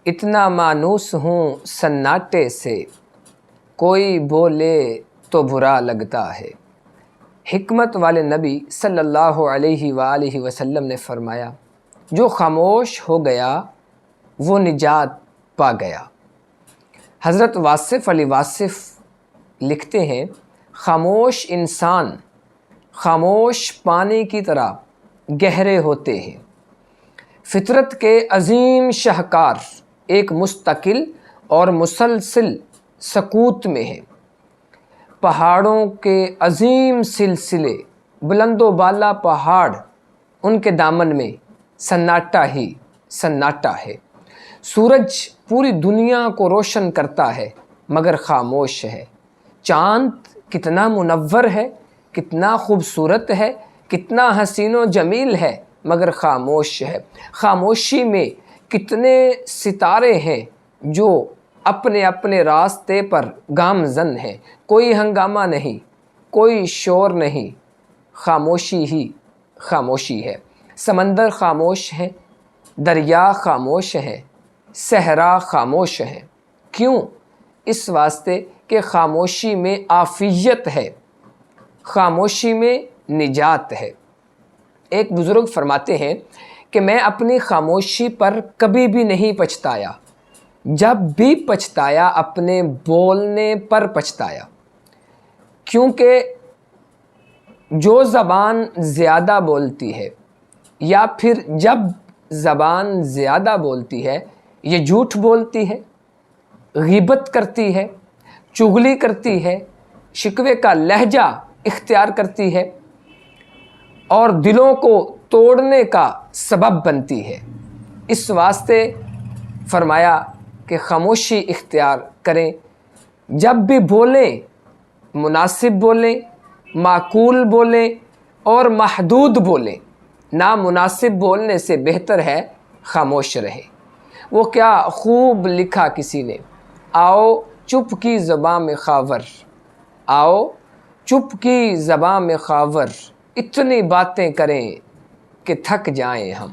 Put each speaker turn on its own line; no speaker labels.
اتنا مانوس ہوں سناٹے سے، کوئی بولے تو برا لگتا ہے۔ حکمت والے نبی صلی اللہ علیہ وآلہ وسلم نے فرمایا، جو خاموش ہو گیا وہ نجات پا گیا۔ حضرت واصف علی واصف لکھتے ہیں، خاموش انسان خاموش پانی کی طرح گہرے ہوتے ہیں۔ فطرت کے عظیم شاہکار ایک مستقل اور مسلسل سکوت میں ہے۔ پہاڑوں کے عظیم سلسلے، بلند و بالا پہاڑ، ان کے دامن میں سناٹا ہی سناٹا ہے۔ سورج پوری دنیا کو روشن کرتا ہے مگر خاموش ہے۔ چاند کتنا منور ہے، کتنا خوبصورت ہے، کتنا حسین و جمیل ہے مگر خاموش ہے۔ خاموشی میں کتنے ستارے ہیں جو اپنے اپنے راستے پر گامزن ہیں۔ کوئی ہنگامہ نہیں، کوئی شور نہیں، خاموشی ہی خاموشی ہے۔ سمندر خاموش ہے، دریا خاموش ہے، صحرا خاموش ہے۔ کیوں؟ اس واسطے کہ خاموشی میں عافیت ہے، خاموشی میں نجات ہے۔ ایک بزرگ فرماتے ہیں کہ میں اپنی خاموشی پر کبھی بھی نہیں پچھتایا، جب بھی پچھتایا اپنے بولنے پر پچھتایا، کیونکہ جو زبان زیادہ بولتی ہے یا پھر جب زبان زیادہ بولتی ہے یہ جھوٹ بولتی ہے، غیبت کرتی ہے، چغلی کرتی ہے، شکوے کا لہجہ اختیار کرتی ہے اور دلوں کو توڑنے کا سبب بنتی ہے۔ اس واسطے فرمایا کہ خاموشی اختیار کریں، جب بھی بولیں مناسب بولیں، معقول بولیں اور محدود بولیں۔ نامناسب بولنے سے بہتر ہے خاموش رہے۔ وہ کیا خوب لکھا کسی نے، آؤ چپ کی زباں میں خاور، آؤ چپ کی زباں میں خاور، اتنی باتیں کریں کہ تھک جائیں ہم۔